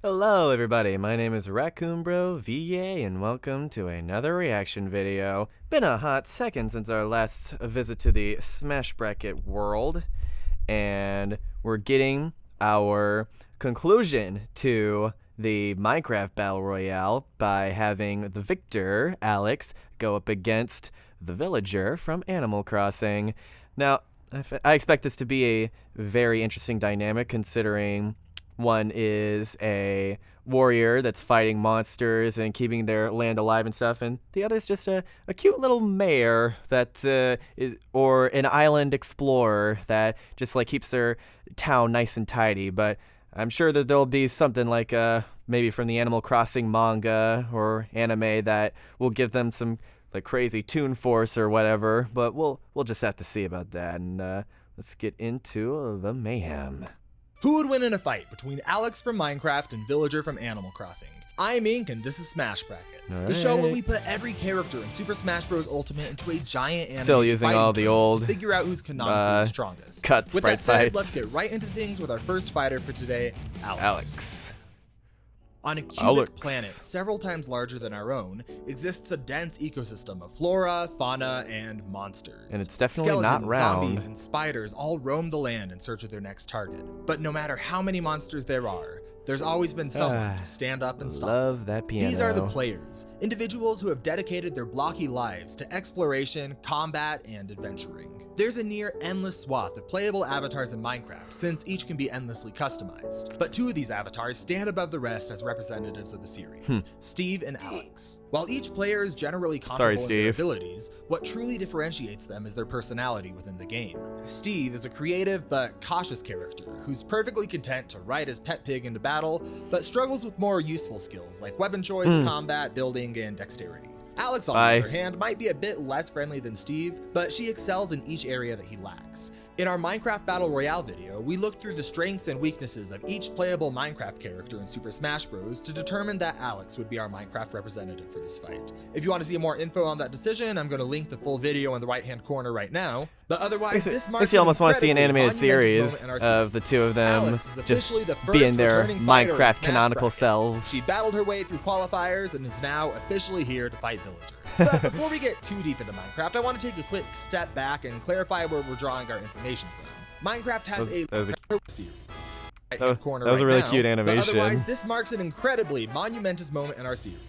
Hello everybody, my name is Raccoon Bro VA and welcome to another reaction video. Been a hot second since our last visit to the Smash Bracket world, and we're getting our conclusion to the Minecraft Battle Royale by having the victor, Alex, go up against the villager from Animal Crossing. Now, I expect this to be a very interesting dynamic considering one is a warrior that's fighting monsters and keeping their land alive and stuff, and the other is just a cute little mayor that or an island explorer that just like keeps their town nice and tidy. But I'm sure that there'll be something like maybe from the Animal Crossing manga or anime that will give them some like crazy toon force or whatever. But we'll just have to see about that. And let's get into the mayhem. Who would win in a fight between Alex from Minecraft and Villager from Animal Crossing? I'm Ink, and this is Smash Bracket, the show where we put every character in Super Smash Bros. Ultimate into a giant anime Still using all the old to figure out who's canonically the strongest. Cuts, With that sides. said, let's get right into things with our first fighter for today, Alex. On a cubic planet several times larger than our own, exists a dense ecosystem of flora, fauna, and monsters. And it's definitely Skeletons, not round. Zombies, and spiders all roam the land in search of their next target. But no matter how many monsters there are, there's always been someone to stand up and stop Love them. that piano. These are the players, individuals who have dedicated their blocky lives to exploration, combat, and adventuring. There's a near endless swath of playable avatars in Minecraft, since each can be endlessly customized. But two of these avatars stand above the rest as representatives of the series, Steve and Alex. While each player is generally comparable in their abilities, what truly differentiates them is their personality within the game. Steve is a creative but cautious character who's perfectly content to ride his pet pig into battle, but struggles with more useful skills like weapon choice, combat, building, and dexterity. Alex, on the other hand, might be a bit less friendly than Steve, but she excels in each area that he lacks. In our Minecraft Battle Royale video, we looked through the strengths and weaknesses of each playable Minecraft character in Super Smash Bros. To determine that Alex would be our Minecraft representative for this fight. If you want to see more info on that decision, I'm going to link the full video in the right-hand corner right now. But otherwise, this marks you almost want to see an animated series of the two of them just being their Minecraft canonical selves. She battled her way through qualifiers and is now officially here to fight Villager. But before we get too deep into Minecraft, I want to take a quick step back and clarify where we're drawing our information from. Minecraft has a series. That was a really cute animation. But otherwise, this marks an incredibly monumentous moment in our series.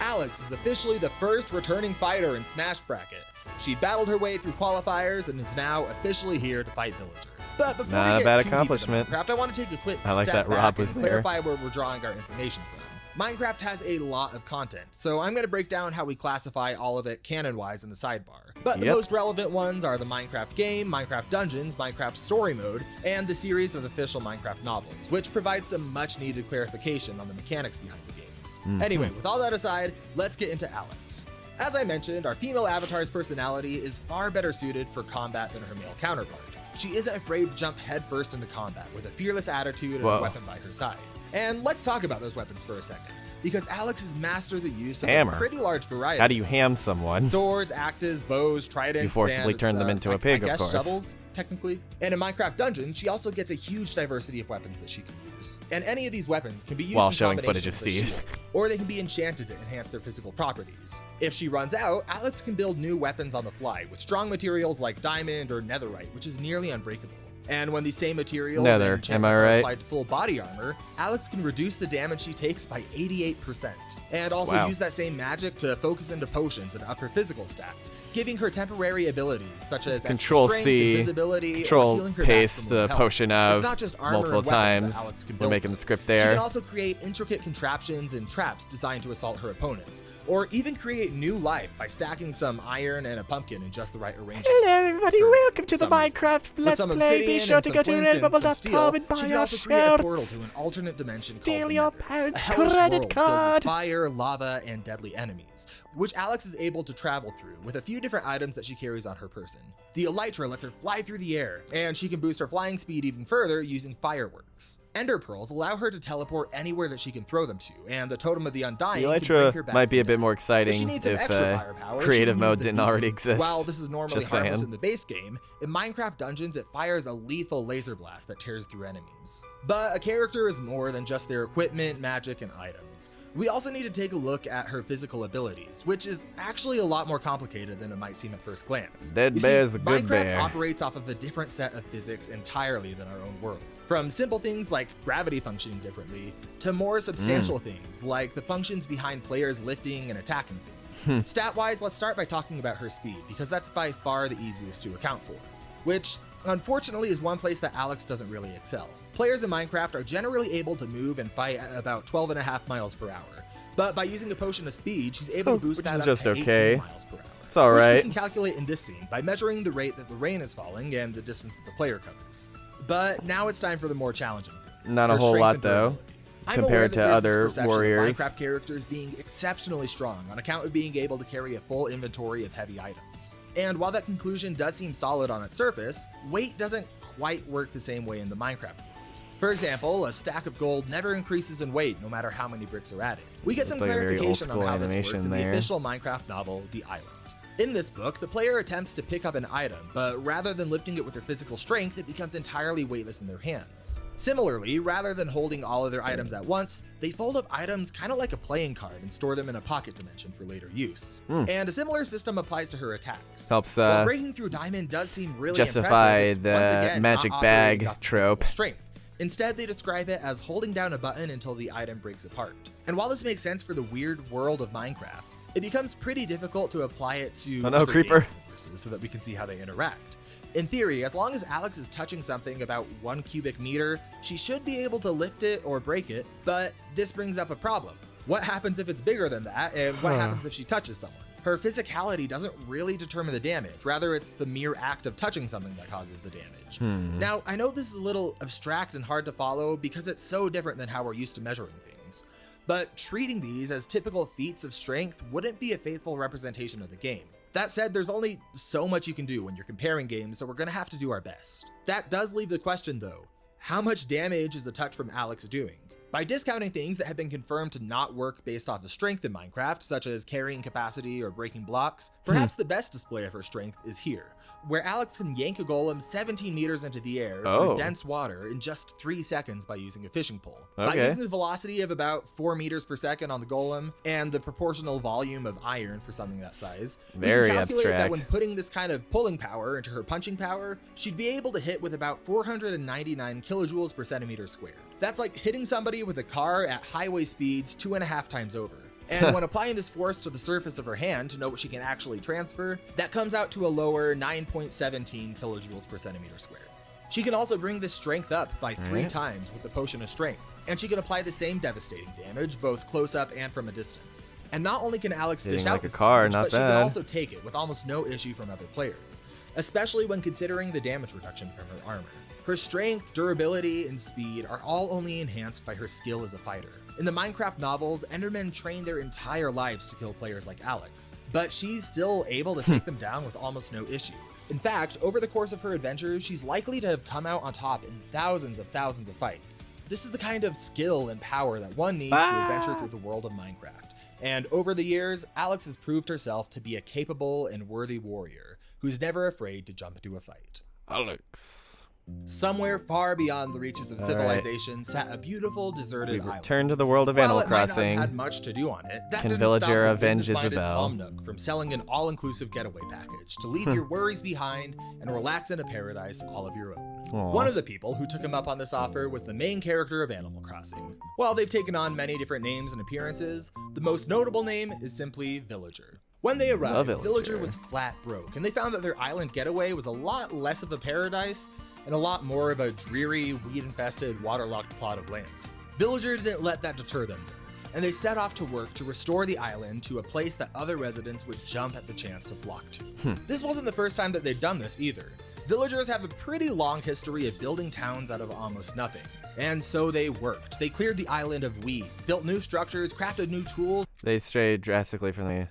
Alex is officially the first returning fighter in Smash Bracket. She battled her way through qualifiers and is now officially here to fight Villager. But before we get too deep into Minecraft, I want to take a quick step back and clarify where we're drawing our information from. Minecraft has a lot of content, so I'm going to break down how we classify all of it canon-wise in the sidebar. But the most relevant ones are the Minecraft game, Minecraft Dungeons, Minecraft Story Mode, and the series of official Minecraft novels, which provides some much-needed clarification on the mechanics behind the games. Anyway, with all that aside, let's get into Alex. As I mentioned, our female avatar's personality is far better suited for combat than her male counterpart. She isn't afraid to jump headfirst into combat with a fearless attitude and a weapon by her side. And let's talk about those weapons for a second, because Alex has mastered the use of a pretty large variety. How do you ham someone? Swords, axes, bows, tridents, you forcibly turn them into a pig, I guess of course. Shovels, technically. And in Minecraft Dungeons, she also gets a huge diversity of weapons that she can use. And any of these weapons can be used while in showing footage of Steve, Steve. or they can be enchanted to enhance their physical properties. If she runs out, Alex can build new weapons on the fly with strong materials like diamond or netherite, which is nearly unbreakable. And when these same materials and enchantments are applied to full body armor, Alex can reduce the damage she takes by 88%. And also use that same magic to focus into potions and up her physical stats, giving her temporary abilities such as Control strength, C, invisibility, Control or healing her paste the potion it's of not just armor multiple and times. that Alex can We're build making the script She there. can also create intricate contraptions and traps designed to assault her opponents, or even create new life by stacking some iron and a pumpkin in just the right arrangement. Hello everybody, welcome to the Minecraft Let's Play. Be sure to go to redbubble.com and buy your shirts. She can also create a portal shirts. to an alternate dimension Steal called your the Nether, parents' a hellish credit world filled card. with fire, lava, and deadly enemies, which Alex is able to travel through with a few different items that she carries on her person. The Elytra lets her fly through the air, and she can boost her flying speed even further using fireworks. Ender pearls allow her to teleport anywhere that she can throw them to, and the Totem of the Undying can Elytra bring her back might be a from bit death. more If she exciting needs some if extra firepower, she creative can use mode the didn't beacon. already exist. While this is normally Just harmless saying. in the base game, in Minecraft Dungeons it fires a lethal laser blast that tears through enemies. But a character is more than just their equipment, magic, and items. We also need to take a look at her physical abilities, which is actually a lot more complicated than it might seem at first glance. Dead You bear's see, a good Minecraft bear. operates off of a different set of physics entirely than our own world. From simple things like gravity functioning differently, to more substantial things like the functions behind players lifting and attacking things. Stat-wise, let's start by talking about her speed, because that's by far the easiest to account for, which unfortunately is one place that Alex doesn't really excel. Players in Minecraft are generally able to move and fight at about 12.5 miles per hour, but by using a potion of speed, she's able to boost which that is up just to okay. 18 miles per hour. It's all Which we right. can calculate in this scene by measuring the rate that the rain is falling and the distance that the player covers. But now it's time for the more challenging things. Not a her whole strength lot, and though, durability. I'm compared aware to that there's this other perception of warriors. Minecraft characters being exceptionally strong on account of being able to carry a full inventory of heavy items. And while that conclusion does seem solid on its surface, weight doesn't quite work the same way in the Minecraft world. For example, a stack of gold never increases in weight no matter how many bricks are added. We get some Looks like a very clarification on old-school how this works animation in the there. official Minecraft novel, The Island. In this book, the player attempts to pick up an item, but rather than lifting it with their physical strength, it becomes entirely weightless in their hands. Similarly, rather than holding all of their items at once, they fold up items kind of like a playing card and store them in a pocket dimension for later use. And a similar system applies to her attacks. Helps While breaking through Diamond does seem really justify impressive, it's the once again magic not bag operating off trope. physical strength. Instead, they describe it as holding down a button until the item breaks apart. And while this makes sense for the weird world of Minecraft, it becomes pretty difficult to apply it to Oh no, other creeper. game universes so that we can see how they interact. In theory, as long as Alex is touching something about 1 cubic meter, she should be able to lift it or break it, but this brings up a problem. What happens if it's bigger than that, and what happens if she touches someone? Her physicality doesn't really determine the damage, rather it's the mere act of touching something that causes the damage. Now, I know this is a little abstract and hard to follow because it's so different than how we're used to measuring things, but treating these as typical feats of strength wouldn't be a faithful representation of the game. That said, there's only so much you can do when you're comparing games, so we're gonna have to do our best. That does leave the question though, how much damage is a touch from Alex doing? By discounting things that have been confirmed to not work based off of strength in Minecraft, such as carrying capacity or breaking blocks, perhaps the best display of her strength is here, where Alex can yank a golem 17 meters into the air through dense water in just 3 seconds by using a fishing pole. By using the velocity of about 4 meters per second on the golem and the proportional volume of iron for something that size, Very we can calculate abstract. that when putting this kind of pulling power into her punching power, she'd be able to hit with about 499 kilojoules per centimeter squared. That's like hitting somebody with a car at highway speeds 2.5 times over. And when applying this force to the surface of her hand to know what she can actually transfer, that comes out to a lower 9.17 kilojoules per centimeter squared. She can also bring this strength up by 3 times with the Potion of Strength, and she can apply the same devastating damage both close up and from a distance. And not only can Alex dish Hitting out like a this car, damage, not but she can bad. also take it with almost no issue from other players, especially when considering the damage reduction from her armor. Her strength, durability, and speed are all only enhanced by her skill as a fighter. In the Minecraft novels, Endermen train their entire lives to kill players like Alex, but she's still able to take them down with almost no issue. In fact, over the course of her adventures, she's likely to have come out on top in thousands of fights. This is the kind of skill and power that one needs to adventure through the world of Minecraft. And over the years, Alex has proved herself to be a capable and worthy warrior who's never afraid to jump into a fight. Alex. Somewhere far beyond the reaches of civilization sat a beautiful deserted We island. return to the world of While Animal it might not Crossing. have had much to do on it, that Can didn't villager stop a avenge business-minded Isabel? Tom Nook from selling an all-inclusive getaway package to leave your worries behind and relax in a paradise all of your own. Aw. One of the people who took him up on this offer was the main character of Animal Crossing. While they've taken on many different names and appearances, the most notable name is simply Villager. When they arrived, Villager. Villager was flat broke, and they found that their island getaway was a lot less of a paradise and a lot more of a dreary, weed-infested, waterlogged plot of land. Villager didn't let that deter them, and they set off to work to restore the island to a place that other residents would jump at the chance to flock to. This wasn't the first time that they'd done this either. Villagers have a pretty long history of building towns out of almost nothing. And so they worked. They cleared the island of weeds, built new structures, crafted new tools. They strayed drastically from the...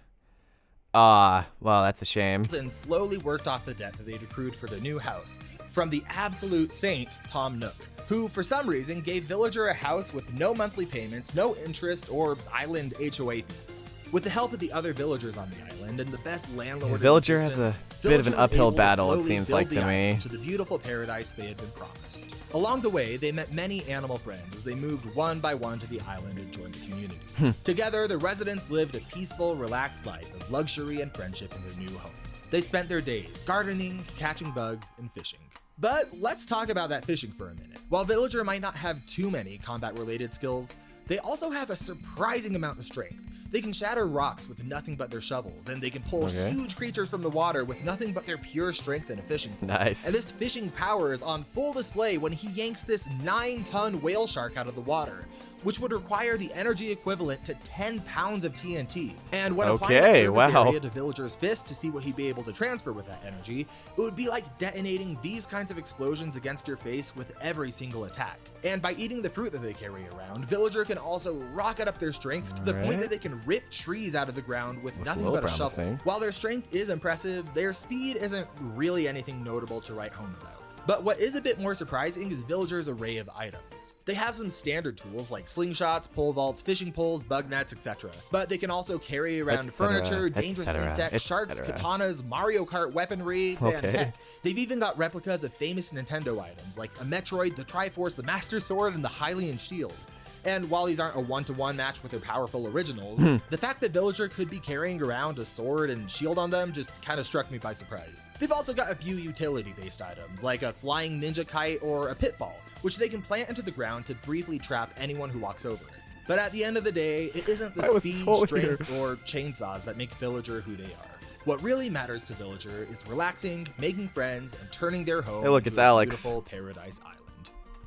Ah, well, that's a shame. and slowly worked off the debt that they'd accrued for their new house from the absolute saint, Tom Nook, who for some reason gave Villager a house with no monthly payments, no interest, or island HOA fees. With the help of the other villagers on the island and the best landlord, The Villager has a bit of an uphill battle, it seems like to me. To the beautiful paradise they had been promised. Along the way, they met many animal friends as they moved one by one to the island and joined the community. Together, the residents lived a peaceful, relaxed life of luxury and friendship in their new home. They spent their days gardening, catching bugs, and fishing. But let's talk about that fishing for a minute. While Villager might not have too many combat-related skills, they also have a surprising amount of strength. They can shatter rocks with nothing but their shovels, and they can pull huge creatures from the water with nothing but their pure strength and a fishing pole. Nice. And this fishing power is on full display when he yanks this 9-ton whale shark out of the water, which would require the energy equivalent to 10 pounds of TNT. And when applying the surface area to Villager's fist to see what he'd be able to transfer with that energy, it would be like detonating these kinds of explosions against your face with every single attack. And by eating the fruit that they carry around, Villager can also rocket up their strength to the point that they can rip trees out of the ground with nothing but a shovel. While their strength is impressive, their speed isn't really anything notable to write home about. But what is a bit more surprising is Villager's array of items. They have some standard tools like slingshots, pole vaults, fishing poles, bug nets, etc. But they can also carry around furniture, dangerous insects, sharks, katanas, Mario Kart weaponry, and heck, they've even got replicas of famous Nintendo items like a Metroid, the Triforce, the Master Sword, and the Hylian Shield. And while these aren't a one-to-one match with their powerful originals, the fact that Villager could be carrying around a sword and shield on them just kind of struck me by surprise. They've also got a few utility-based items, like a flying ninja kite or a pitfall, which they can plant into the ground to briefly trap anyone who walks over it. But at the end of the day, it isn't the speed, strength, or chainsaws that make Villager who they are. What really matters to Villager is relaxing, making friends, and turning their home into a beautiful paradise island.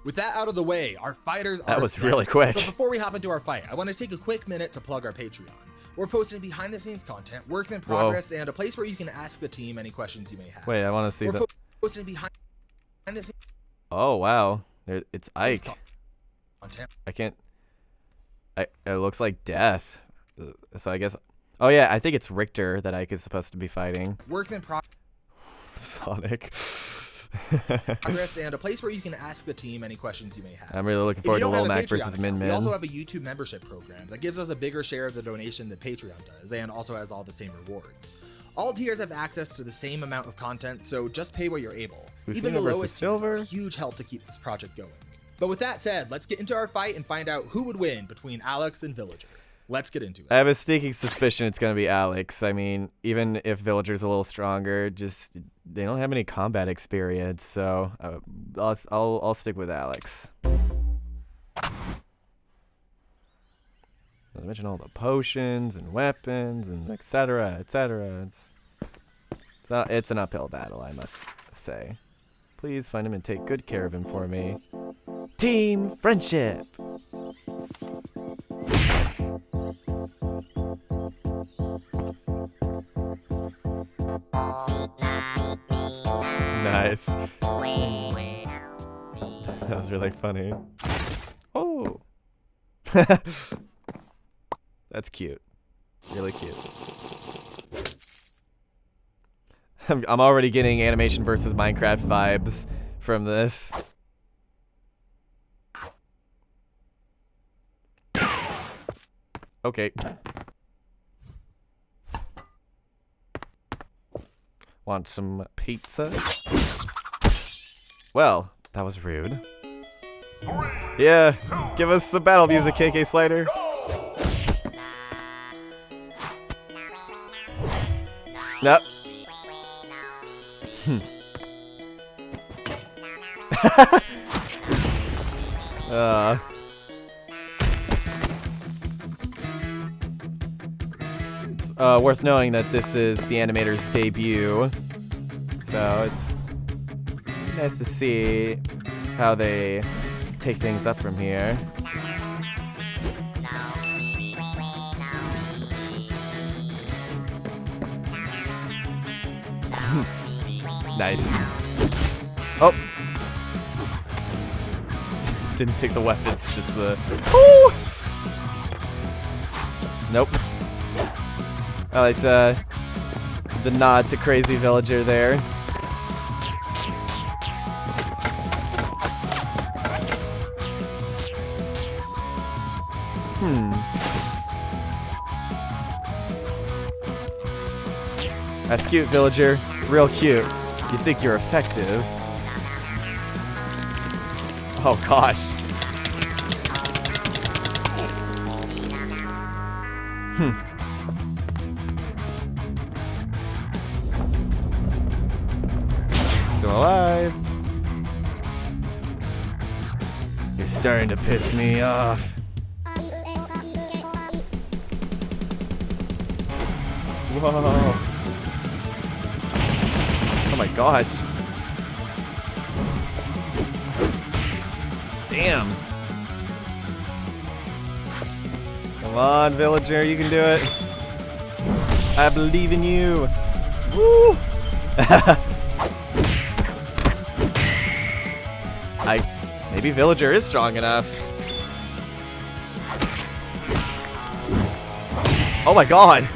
With that out of the way, our fighters are That was really quick. But before we hop into our fight, I want to take a quick minute to plug our Patreon. We're posting behind-the-scenes content, works in progress, and a place where you can ask the team any questions you may have. Wait, I want to see the... posting behind-the-scenes... Oh, wow. It's Ike. I can't... It looks like death. So I guess... Oh, yeah, I think it's Richter that Ike is supposed to be fighting. Works in progress. Sonic. And a place where you can ask the team any questions you may have. I'm really looking forward to Lil Mac versus Min Min. We also have a YouTube membership program that gives us a bigger share of the donation that Patreon does, and also has all the same rewards. All tiers have access to the same amount of content, so just pay where you're able. Even the lowest tiers are a huge help to keep this project going. But with that said, let's get into our fight and find out who would win between Alex and Villager. Let's get into it. I have a sneaking suspicion it's going to be Alex. I mean, even if Villager's a little stronger, just they don't have any combat experience, so I'll stick with Alex. Not to mention all the potions and weapons and etc. etc. It's an uphill battle, I must say. Please find him and take good care of him for me. Team friendship. Nice. That was really funny. Oh. That's cute. Really cute. I'm already getting animation versus Minecraft vibes from this. Okay. Want some pizza? Well, that was rude. Yeah, give us some battle music, KK Slider. Nope. It's worth knowing that this is the animator's debut, so it's nice to see how they take things up from here. Nice. Oh! Didn't take the weapons, just the... Ooh! Nope. Oh, it's The nod to Crazy Villager there. That's cute, Villager. Real cute. You think you're effective. Oh, gosh. Still alive. You're starting to piss me off. Whoa. Oh my gosh. Damn. Come on, Villager, you can do it. I believe in you. Woo! Maybe Villager is strong enough. Oh my god.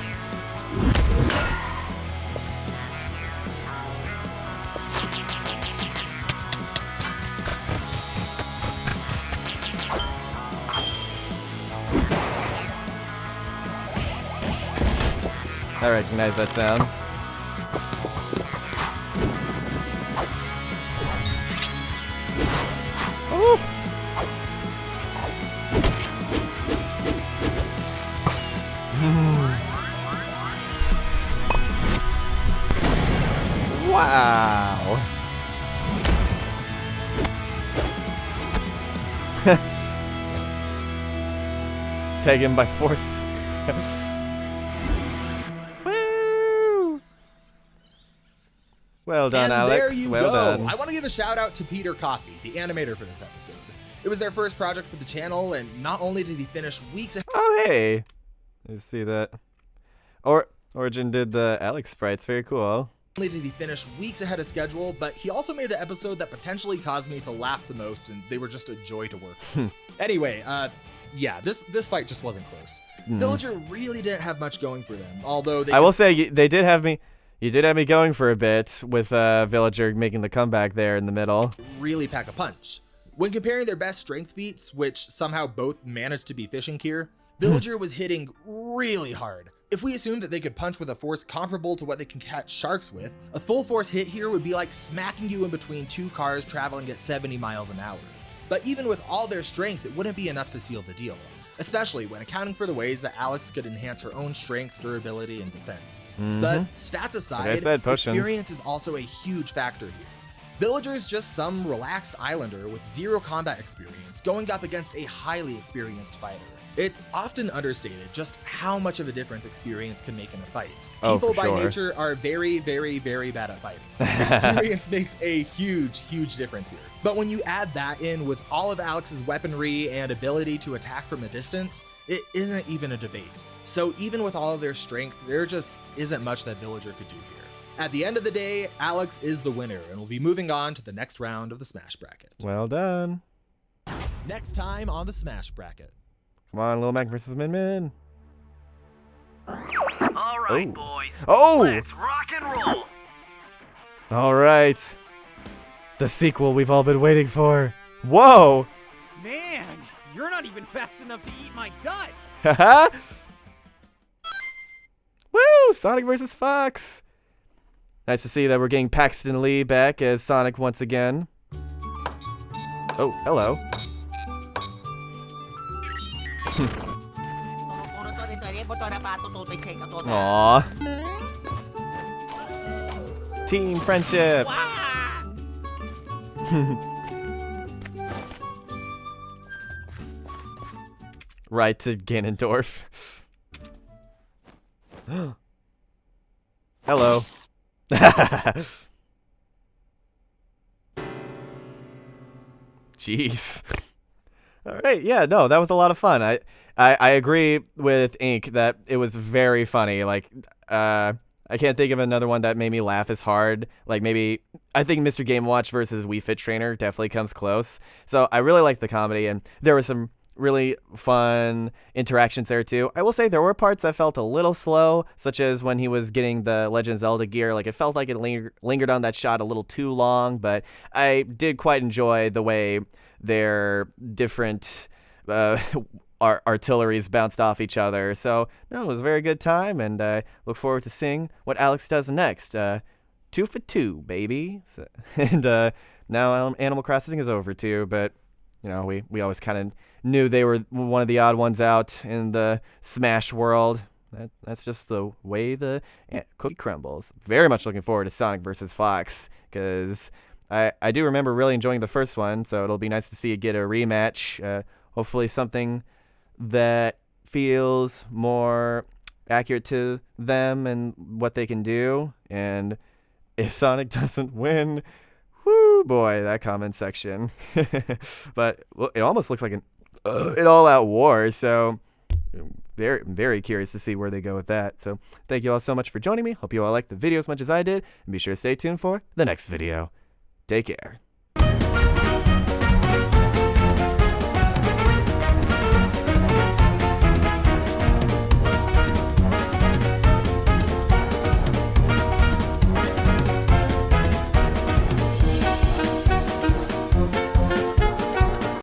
I recognize that sound. Ooh. Wow. Taken by force. Well done, and Alex. There you well go. done. I want to give a shout out to Peter Coffey, the animator for this episode. It was their first project for the channel, and not only did he finish weeks ahead. Oh, hey. You see that? Origin did the Alex sprites. Very cool. Not only did he finish weeks ahead of schedule, but he also made the episode that potentially caused me to laugh the most, and they were just a joy to work with. Anyway, yeah, this fight just wasn't close. Villager really didn't have much going for them, although they. I will say they did have me. You did have me going for a bit with Villager making the comeback there in the middle. Really pack a punch. When comparing their best strength feats, which somehow both managed to be fishing here, Villager was hitting really hard. If we assume that they could punch with a force comparable to what they can catch sharks with, a full force hit here would be like smacking you in between two cars traveling at 70 miles an hour. But even with all their strength, it wouldn't be enough to seal the deal, especially when accounting for the ways that Alex could enhance her own strength, durability, and defense. But stats aside, Like I said, potions. Experience is also a huge factor here. Villager is just some relaxed islander with zero combat experience going up against a highly experienced fighter. It's often understated just how much of a difference experience can make in a fight. People by nature are very, very, very bad at fighting. Experience makes a huge, huge difference here. But when you add that in with all of Alex's weaponry and ability to attack from a distance, it isn't even a debate. So even with all of their strength, there just isn't much that Villager could do here. At the end of the day, Alex is the winner and will be moving on to the next round of the Smash Bracket. Well done. Next time on the Smash Bracket. Come on, Lil Mac versus Min Min. All right, boys. Oh! Let's rock and roll. All right. The sequel we've all been waiting for. Whoa! Man, you're not even fast enough to eat my dust. Haha! Woo! Sonic versus Fox. Nice to see that we're getting Paxton Lee back as Sonic once again. Oh, hello. Aww. Team friendship. Right to Ganondorf. Hello. Jeez. All right, yeah, no, that was a lot of fun. I agree with Ink that it was very funny. Like, I can't think of another one that made me laugh as hard. Like, maybe, I think Mr. Game Watch versus Wii Fit Trainer definitely comes close. So I really liked the comedy, and there were some really fun interactions there too. I will say there were parts that felt a little slow, such as when he was getting the Legend of Zelda gear. Like, it felt like it lingered on that shot a little too long, but I did quite enjoy the way their different artilleries bounced off each other. So, no, it was a very good time, and I look forward to seeing what Alex does next. 2 for 2, baby. So, and now Animal Crossing is over too, but we always kind of knew they were one of the odd ones out in the Smash world. That's just the way the cookie crumbles. Very much looking forward to Sonic vs. Fox, because I do remember really enjoying the first one, so it'll be nice to see it get a rematch. Hopefully something that feels more accurate to them and what they can do. And if Sonic doesn't win, whoo, boy, that comment section. But it almost looks like an all-out war, so very, very curious to see where they go with that. So thank you all so much for joining me. Hope you all liked the video as much as I did, and be sure to stay tuned for the next video. Take care.